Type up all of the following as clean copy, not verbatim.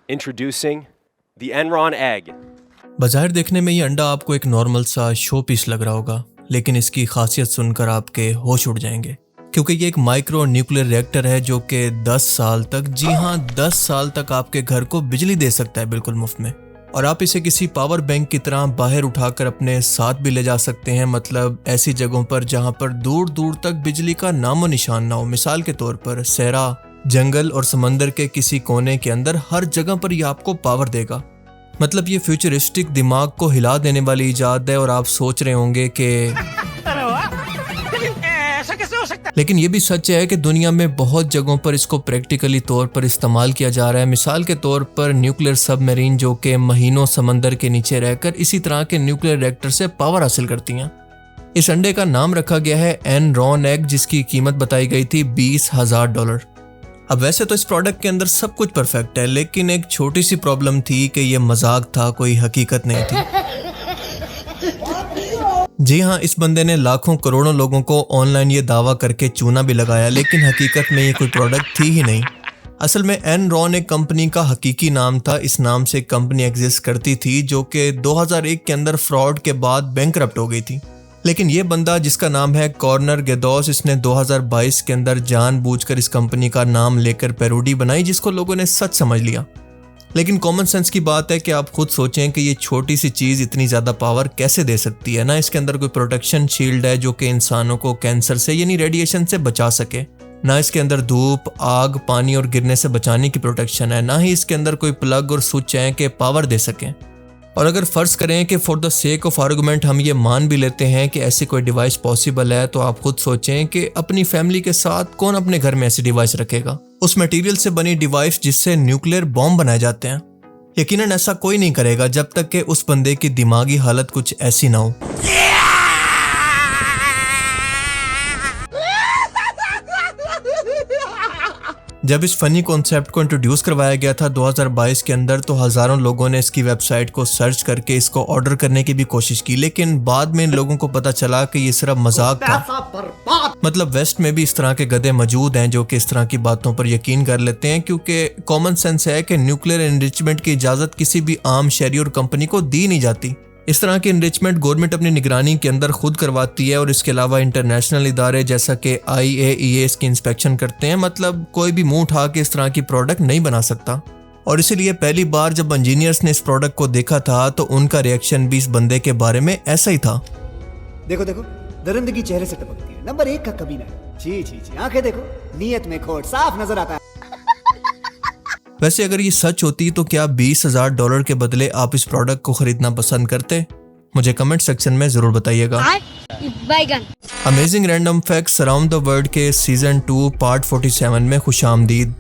Introducing the Enron egg. बाज़ाहिर देखने में ये अंडा आपको एक नॉर्मल सा शो पीस लग रहा होगा, लेकिन इसकी खासियत सुनकर आपके होश उड़ जाएंगे, क्योंकि ये एक माइक्रो न्यूक्लियर रिएक्टर है जो कि 10 साल तक, जी हाँ 10 साल तक आपके घर को बिजली दे सकता है बिल्कुल मुफ्त में। और आप इसे किसी पावर बैंक की तरह बाहर उठाकर अपने साथ भी ले जा सकते हैं, मतलब ऐसी जगहों पर जहाँ पर दूर दूर तक बिजली का नामो निशान ना हो। मिसाल के तौर पर सहरा, जंगल और समंदर के किसी कोने के अंदर हर जगह पर यह आपको पावर देगा। मतलब ये फ्यूचरिस्टिक दिमाग को हिला देने वाली इजाद है। और आप सोच रहे होंगे कि ऐसा कैसे हो सकता है? लेकिन ये भी सच है कि दुनिया में बहुत जगहों पर इसको प्रैक्टिकली तौर पर इस्तेमाल किया जा रहा है। मिसाल के तौर पर न्यूक्लियर सबमरीन जो कि महीनों समंदर के नीचे रहकर इसी तरह के न्यूक्लियर रिएक्टर से पावर हासिल करती हैं। इस अंडे का नाम रखा गया है एनरॉन एग, जिसकी कीमत बताई गई थी $20,000। अब वैसे तो इस प्रोडक्ट के अंदर सब कुछ परफेक्ट है, लेकिन एक छोटी सी प्रॉब्लम थी कि ये मजाक था, कोई हकीकत नहीं थी। जी हाँ, इस बंदे ने लाखों करोड़ों लोगों को ऑनलाइन ये दावा करके चूना भी लगाया, लेकिन हकीकत में ये कोई प्रोडक्ट थी ही नहीं। असल में एनरॉन एक कंपनी का हकीकी नाम था। इस नाम से एक कंपनी एग्जिस्ट करती थी जो कि 2001 के अंदर फ्रॉड के बाद बैंकरप्ट हो गई थी। लेकिन ये बंदा जिसका नाम है कॉर्नर गेदोस, इसने 2022 के अंदर जानबूझकर इस कंपनी का नाम लेकर पैरोडी बनाई, जिसको लोगों ने सच समझ लिया। लेकिन कॉमन सेंस की बात है कि आप खुद सोचें कि ये छोटी सी चीज़ इतनी ज़्यादा पावर कैसे दे सकती है। ना इसके अंदर कोई प्रोटेक्शन शील्ड है जो कि इंसानों को कैंसर से यानी रेडिएशन से बचा सके, ना इसके अंदर धूप, आग, पानी और गिरने से बचाने की प्रोटेक्शन है, ना ही इसके अंदर कोई प्लग और स्विच है कि पावर दे सकें। और अगर फ़र्ज़ करें कि for the sake of argument हम ये मान भी लेते हैं कि ऐसी कोई डिवाइस पॉसिबल है, तो आप खुद सोचें कि अपनी फैमिली के साथ कौन अपने घर में ऐसी डिवाइस रखेगा, उस मटेरियल से बनी डिवाइस जिससे न्यूक्लियर बॉम्ब बनाए जाते हैं। यकीनन ऐसा कोई नहीं करेगा जब तक कि उस बंदे की दिमागी हालत कुछ ऐसी ना हो। जब इस फनी कॉन्सेप्ट को इंट्रोड्यूस करवाया गया था 2022 के अंदर, तो हज़ारों लोगों ने इसकी वेबसाइट को सर्च करके इसको ऑर्डर करने की भी कोशिश की, लेकिन बाद में इन लोगों को पता चला कि ये सिर्फ मजाक था। मतलब वेस्ट में भी इस तरह के गधे मौजूद हैं जो कि इस तरह की बातों पर यकीन कर लेते हैं, क्योंकि कॉमन सेंस है कि न्यूक्लियर एनरिचमेंट की इजाज़त किसी भी आम शहरी और कंपनी को दी नहीं जाती। इस तरह की एनरिचमेंट गवर्नमेंट अपनी निगरानी के अंदर खुद करवाती है, और इसके अलावा इंटरनेशनल इदारे जैसा कि IAEA इसकी इंस्पेक्शन करते हैं। मतलब कोई भी मुंह उठा के इस तरह की प्रोडक्ट नहीं बना सकता। और इसीलिए पहली बार जब इंजीनियर्स ने इस प्रोडक्ट को देखा था तो उनका रिएक्शन भी इस बंदे के बारे में ऐसा ही था। देखो देखो, दरिंदगी चेहरे से टपकती है, नंबर 1 का कमीना है। जी जी जी, आंखें देखो, नीयत में खोट साफ नजर आता है। वैसे अगर ये सच होती तो क्या $20,000 के बदले आप इस प्रोडक्ट को खरीदना पसंद करते? मुझे कमेंट सेक्शन में जरूर बताइएगा। Amazing random facts around the world के सीजन 2 पार्ट 47 में खुशामदीद।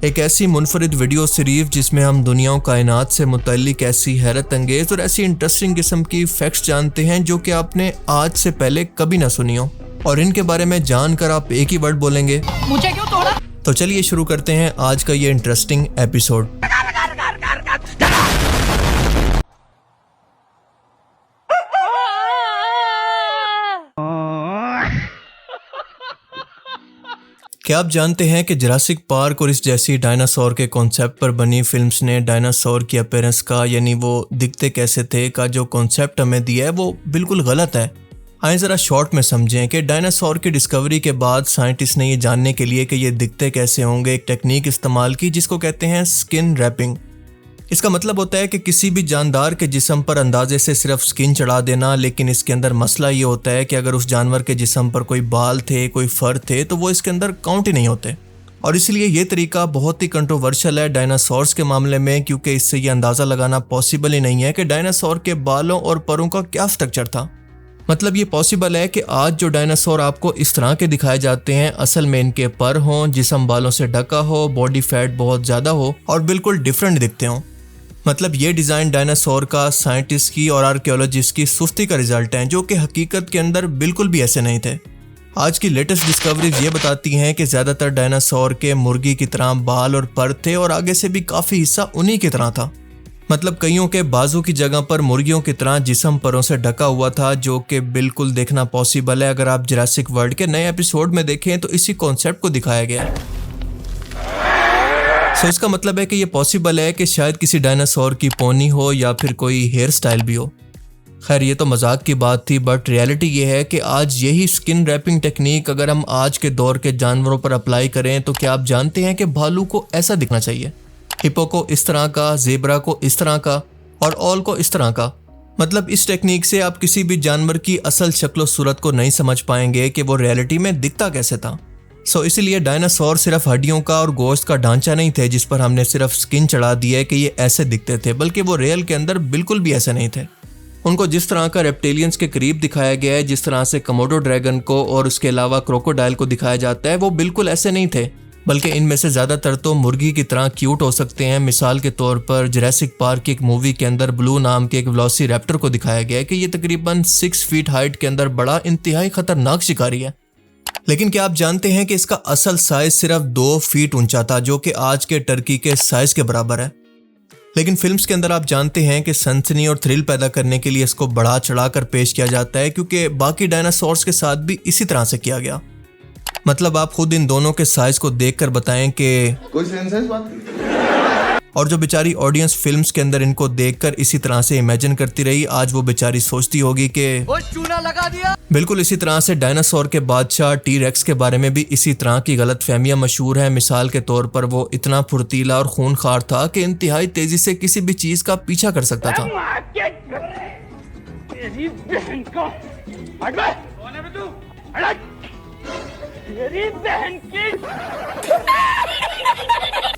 एक ऐसी मुनफरिद वीडियो सीरीज जिसमें हम दुनिया और कायनात से मुतल्लिक ऐसी हैरत अंगेज और ऐसी इंटरेस्टिंग किस्म की फैक्ट्स जानते हैं जो कि आपने आज से पहले कभी ना सुनी हो, और इनके बारे में जानकर आप एक ही वर्ड बोलेंगे, मुझे क्यों तोड़ा? तो चलिए शुरू करते हैं आज का ये इंटरेस्टिंग एपिसोड। क्या आप जानते हैं कि जुरासिक पार्क और इस जैसी डायनासोर के कॉन्सेप्ट पर बनी फिल्म्स ने डायनासोर की अपीयरेंस का, यानी वो दिखते कैसे थे का जो कॉन्सेप्ट हमें दिया है वो बिल्कुल गलत है। आइए ज़रा शॉर्ट में समझें कि डायनासोर की डिस्कवरी के बाद साइंटिस्ट ने ये जानने के लिए कि ये दिखते कैसे होंगे एक टेक्निक इस्तेमाल की जिसको कहते हैं स्किन रैपिंग। इसका मतलब होता है कि किसी भी जानदार के जिस्म पर अंदाजे से सिर्फ स्किन चढ़ा देना, लेकिन इसके अंदर मसला ये होता है कि अगर उस जानवर के जिस्म पर कोई बाल थे, कोई फर थे, तो वो इसके अंदर काउंट ही नहीं होते। और इसलिए ये तरीका बहुत ही कंट्रोवर्शियल है डायनासोर्स के मामले में, क्योंकि इससे ये अंदाज़ा लगाना पॉसिबल ही नहीं है कि डायनासोर के बालों और परों का क्या स्ट्रक्चर था। मतलब ये पॉसिबल है कि आज जो डायनासोर आपको इस तरह के दिखाए जाते हैं, असल में इनके पर हों, जिस्म बालों से ढका हो, बॉडी फैट बहुत ज़्यादा हो और बिल्कुल डिफरेंट दिखते हों। मतलब ये डिज़ाइन डायनासोर का साइंटिस्ट की और आर्कियोलॉजिस्ट की सुस्ती का रिजल्ट है, जो कि हकीकत के अंदर बिल्कुल भी ऐसे नहीं थे। आज की लेटेस्ट डिस्कवरीज ये बताती हैं कि ज़्यादातर डायनासोर के मुर्गी की तरह बाल और पर थे, और आगे से भी काफ़ी हिस्सा उन्हीं की तरह था। मतलब कईयों के बाजू की जगह पर मुर्गियों की तरह जिस्म परों से ढका हुआ था, जो कि बिल्कुल देखना पॉसिबल है। अगर आप जुरासिक वर्ल्ड के नए एपिसोड में देखें तो इसी कॉन्सेप्ट को दिखाया गया है। सो इसका मतलब है कि ये पॉसिबल है कि शायद किसी डायनासोर की पोनी हो या फिर कोई हेयर स्टाइल भी हो। खैर ये तो मजाक की बात थी, बट रियलिटी ये है कि आज यही स्किन रैपिंग टेक्निक अगर हम आज के दौर के जानवरों पर अप्लाई करें तो क्या आप जानते हैं कि भालू को ऐसा दिखना चाहिए, हिप्पो को इस तरह का, जेब्रा को इस तरह का और ऑल को इस तरह का। मतलब इस टेक्निक से आप किसी भी जानवर की असल शक्ल सूरत को नहीं समझ पाएंगे कि वो रियलिटी में दिखता कैसे था। सो इसीलिए डायनासोर सिर्फ हड्डियों का और गोश्त का ढांचा नहीं थे जिस पर हमने सिर्फ स्किन चढ़ा दी है कि ये ऐसे दिखते थे, बल्कि वो रियल के अंदर बिल्कुल भी ऐसे नहीं थे। उनको जिस तरह का रेप्टिलियंस के करीब दिखाया गया है, जिस तरह से कमोडो ड्रैगन को और उसके अलावा क्रोकोडाइल को दिखाया जाता है, वो बिल्कुल ऐसे नहीं थे, बल्कि इनमें से ज़्यादातर तो मुर्गी की तरह क्यूट हो सकते हैं। मिसाल के तौर पर जुरासिक पार्क की एक मूवी के अंदर ब्लू नाम के एक वेलोसिरैप्टर को दिखाया गया है कि ये तकरीबन 6 फीट हाइट के अंदर बड़ा इंतहाई खतरनाक शिकारी है। लेकिन क्या आप जानते हैं कि इसका असल साइज सिर्फ 2 फीट ऊंचा था, जो कि आज के टर्की के साइज के बराबर है। लेकिन फिल्म्स के अंदर आप जानते हैं कि सनसनी और थ्रिल पैदा करने के लिए इसको बढ़ा चढ़ाकर पेश किया जाता है, क्योंकि बाकी डायनासोर्स के साथ भी इसी तरह से किया गया। मतलब आप खुद इन दोनों के साइज को देखकर बताएं कि कोई सेंस है इस बात की? और जो बेचारी ऑडियंस फिल्म्स के अंदर इनको देखकर इसी तरह से इमेजिन करती रही, आज वो बेचारी सोचती होगी कि वो चूना लगा दिया। बिल्कुल इसी तरह से डायनासोर के बादशाह टी-रेक्स के बारे में भी इसी तरह की गलतफहमियां मशहूर है। मिसाल के तौर पर वो इतना फुर्तीला और खूनखार था कि इंतहाई तेजी से किसी भी चीज का पीछा कर सकता था। तेरी बहन का कौन है तू? तेरी बहन की।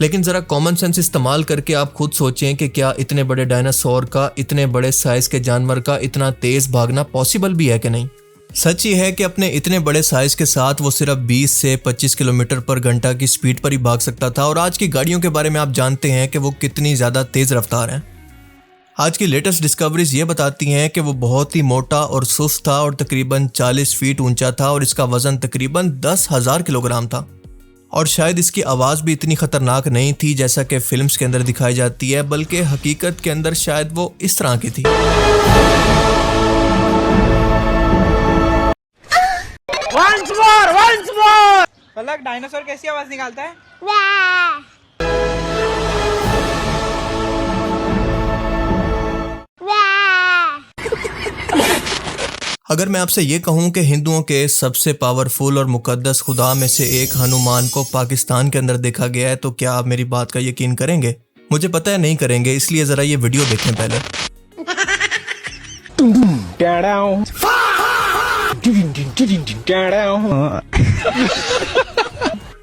लेकिन जरा कॉमन सेंस इस्तेमाल करके आप खुद सोचें कि क्या इतने बड़े डायनासोर का, इतने बड़े साइज के जानवर का इतना तेज भागना पॉसिबल भी है कि नहीं। सच ये है कि अपने इतने बड़े साइज के साथ वो सिर्फ 20 से 25 किलोमीटर पर घंटा की स्पीड पर ही भाग सकता था। और आज की गाड़ियों के बारे में आप जानते हैं कि वो कितनी ज़्यादा तेज़ रफ्तार हैं। आज की लेटेस्ट डिस्कवरीज ये बताती हैं कि वो बहुत ही मोटा और सुस्त था और तकरीबन 40 फीट ऊंचा था और इसका वजन तकरीबन 10,000 किलोग्राम था। और शायद इसकी आवाज़ भी इतनी ख़तरनाक नहीं थी जैसा कि फिल्म्स के अंदर दिखाई जाती है, बल्कि हकीकत के अंदर शायद वो इस तरह की थी। once more। पलक, डायनासोर कैसी आवाज निकालता है? अगर मैं आपसे ये कहूं कि हिंदुओं के सबसे पावरफुल और मुकद्दस खुदा में से एक हनुमान को पाकिस्तान के अंदर देखा गया है, तो क्या आप मेरी बात का यकीन करेंगे? मुझे पता है नहीं करेंगे, इसलिए ज़रा ये वीडियो देखें पहले।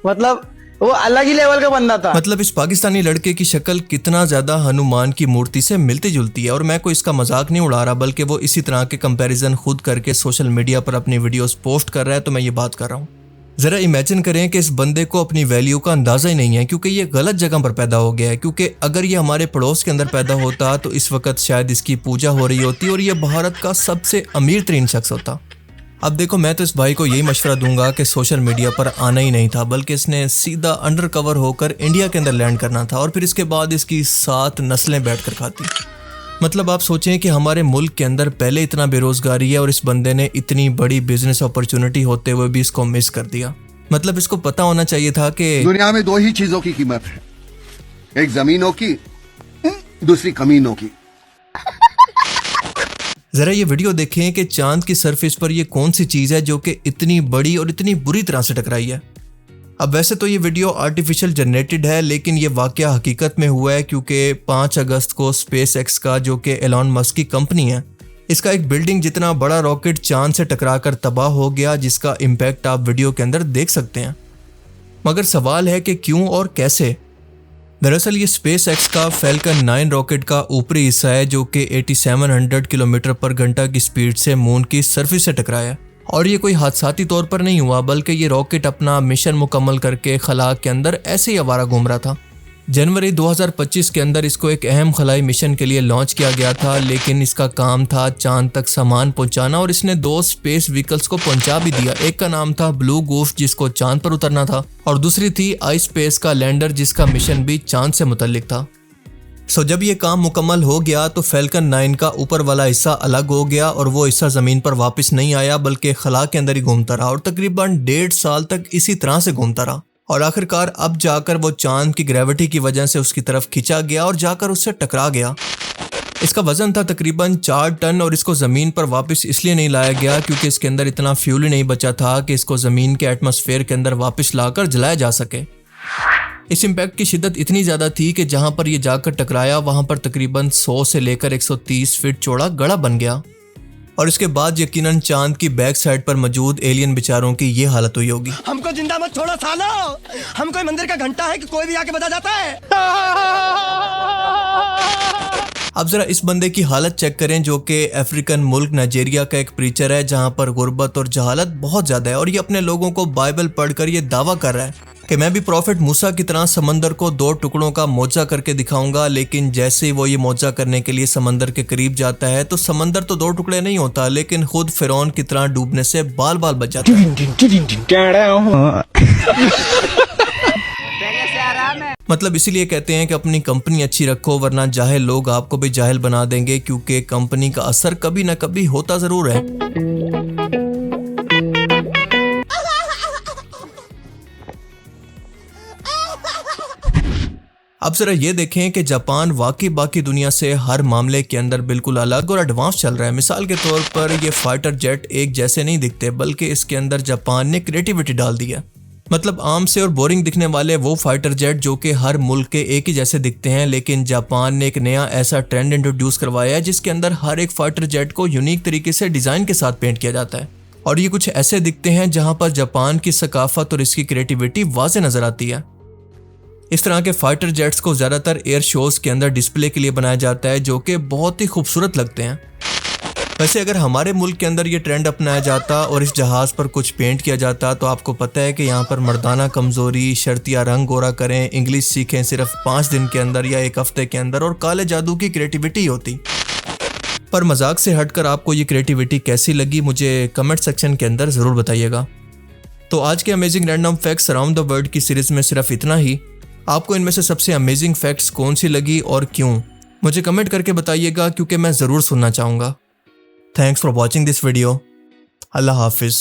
मतलब वो अलग ही लेवल का बंदा था। मतलब इस पाकिस्तानी लड़के की शक्ल कितना ज्यादा हनुमान की मूर्ति से मिलती जुलती है। और मैं कोई इसका मजाक नहीं उड़ा रहा, बल्कि वो इसी तरह के कंपैरिजन खुद करके सोशल मीडिया पर अपनी वीडियोस पोस्ट कर रहा है, तो मैं ये बात कर रहा हूँ। जरा इमेजिन करें कि इस बंदे को अपनी वैल्यू का अंदाजा ही नहीं है, क्योंकि ये गलत जगह पर पैदा हो गया है। क्योंकि अगर ये हमारे पड़ोस के अंदर पैदा होता तो इस वक्त शायद इसकी पूजा हो रही होती और ये भारत का सबसे अमीर तरीन शख्स होता। अब देखो, मैं तो इस भाई को यही मशवरा दूंगा कि सोशल मीडिया पर आना ही नहीं था, बल्कि इसने सीधा अंडर कवर होकर इंडिया के अंदर लैंड करना था और फिर इसके बाद इसकी 7 नस्लें बैठ कर खाती। मतलब आप सोचें कि हमारे मुल्क के अंदर पहले इतना बेरोजगारी है और इस बंदे ने इतनी बड़ी बिजनेस अपॉर्चुनिटी होते हुए भी इसको मिस कर दिया। मतलब इसको पता होना चाहिए था कि दुनिया में 2 ही चीजों की कीमत है, एक जमीनों की, दूसरी कमीनों की। जरा ये वीडियो देखें कि चांद की सरफेस पर ये कौन सी चीज़ है जो कि इतनी बड़ी और इतनी बुरी तरह से टकराई है। अब वैसे तो ये वीडियो आर्टिफिशियल जनरेटेड है, लेकिन ये वाकया हकीकत में हुआ है, क्योंकि 5 अगस्त को स्पेस एक्स का, जो कि एलॉन मस्क की कंपनी है, इसका एक बिल्डिंग जितना बड़ा रॉकेट चांद से टकराकर तबाह हो गया, जिसका इम्पैक्ट आप वीडियो के अंदर देख सकते हैं। मगर सवाल है कि क्यों और कैसे। दरअसल ये स्पेस एक्स का फैल्कन 9 रॉकेट का ऊपरी हिस्सा है, जो कि 8700 किलोमीटर पर घंटा की स्पीड से मून की सरफेस से टकराया। और ये कोई हादसाती तौर पर नहीं हुआ, बल्कि ये रॉकेट अपना मिशन मुकम्मल करके खला के अंदर ऐसे ही आवारा घूम रहा था। जनवरी 2025 के अंदर इसको एक अहम खलाई मिशन के लिए लॉन्च किया गया था, लेकिन इसका काम था चांद तक सामान पहुंचाना और इसने 2 स्पेस व्हीकल्स को पहुंचा भी दिया। एक का नाम था ब्लू गोस्ट, जिसको चांद पर उतरना था, और दूसरी थी आई स्पेस का लैंडर, जिसका मिशन भी चांद से मुतल्लिक था। सो जब ये काम मुकम्मल हो गया तो फैल्कन 9 का ऊपर वाला हिस्सा अलग हो गया और वो हिस्सा ज़मीन पर वापस नहीं आया, बल्कि खला के अंदर ही घूमता रहा और तकरीबन 1.5 साल तक इसी तरह से घूमता रहा। और आखिरकार अब जाकर वो चांद की ग्रेविटी की वजह से उसकी तरफ खिंचा गया और जाकर उससे टकरा गया। इसका वजन था तकरीबन 4 टन और इसको ज़मीन पर वापस इसलिए नहीं लाया गया क्योंकि इसके अंदर इतना फ्यूल ही नहीं बचा था कि इसको ज़मीन के एटमॉस्फेयर के अंदर वापस लाकर जलाया जा सके। इस इम्पैक्ट की शिद्दत इतनी ज़्यादा थी कि जहाँ पर यह जाकर टकराया वहाँ पर तकरीबन 100 से लेकर 130 फीट चौड़ा गड़ा बन गया। और इसके बाद यकीनन चांद की बैक साइड पर मौजूद एलियन बेचारों की ये हालत हुई होगी। हमको जिंदा मत छोड़ो सालो, हम कोई मंदिर का घंटा है कि कोई भी आके बजा जाता है। अब जरा इस बंदे की हालत चेक करें जो कि अफ्रीकन मुल्क नाइजीरिया का एक प्रीचर है जहां पर गुर्बत और जहालत बहुत ज़्यादा है और ये अपने लोगों को बाइबल पढ़कर ये दावा कर रहा है कि मैं भी प्रॉफिट मूसा की तरह समंदर को 2 टुकड़ों का मोजा करके दिखाऊंगा। लेकिन जैसे ही वो ये मोजा करने के लिए समंदर के करीब जाता है तो समंदर तो 2 टुकड़े नहीं होता लेकिन खुद फिरौन की तरह डूबने से बाल बाल बच जाता है। मतलब इसीलिए कहते हैं कि अपनी कंपनी अच्छी रखो वरना जाहिल लोग आपको भी जाहिल बना देंगे क्योंकि कंपनी का असर कभी ना कभी होता जरूर है। अब जरा ये देखें कि जापान वाकई बाकी दुनिया से हर मामले के अंदर बिल्कुल अलग और एडवांस चल रहा है। मिसाल के तौर पर ये फाइटर जेट एक जैसे नहीं दिखते बल्कि इसके अंदर जापान ने क्रिएटिविटी डाल दी है। मतलब आम से और बोरिंग दिखने वाले वो फाइटर जेट जो कि हर मुल्क के एक ही जैसे दिखते हैं, लेकिन जापान ने एक नया ऐसा ट्रेंड इंट्रोड्यूस करवाया है जिसके अंदर हर एक फाइटर जेट को यूनिक तरीके से डिज़ाइन के साथ पेंट किया जाता है और ये कुछ ऐसे दिखते हैं जहां पर जापान की सकाफत और इसकी क्रिएटिविटी वाज़े नज़र आती है। इस तरह के फाइटर जेट्स को ज़्यादातर एयर शोज़ के अंदर डिस्प्ले के लिए बनाया जाता है जो कि बहुत ही खूबसूरत लगते हैं। वैसे अगर हमारे मुल्क के अंदर ये ट्रेंड अपनाया जाता और इस जहाज़ पर कुछ पेंट किया जाता तो आपको पता है कि यहाँ पर मर्दाना कमज़ोरी, शर्तिया रंग गोरा करें, इंग्लिश सीखें सिर्फ 5 दिन के अंदर या 1 हफ्ते के अंदर और काले जादू की क्रिएटिविटी होती। पर मजाक से हटकर आपको ये क्रिएटिविटी कैसी लगी मुझे कमेंट सेक्शन के अंदर ज़रूर बताइएगा। तो आज के amazing random facts around the world की सीरीज़ में सिर्फ इतना ही। आपको इनमें से सबसे अमेजिंग फैक्ट्स कौन सी लगी और क्यों, मुझे कमेंट करके बताइएगा क्योंकि मैं ज़रूर सुनना चाहूँगा। Thanks for watching this video. Allah Hafiz.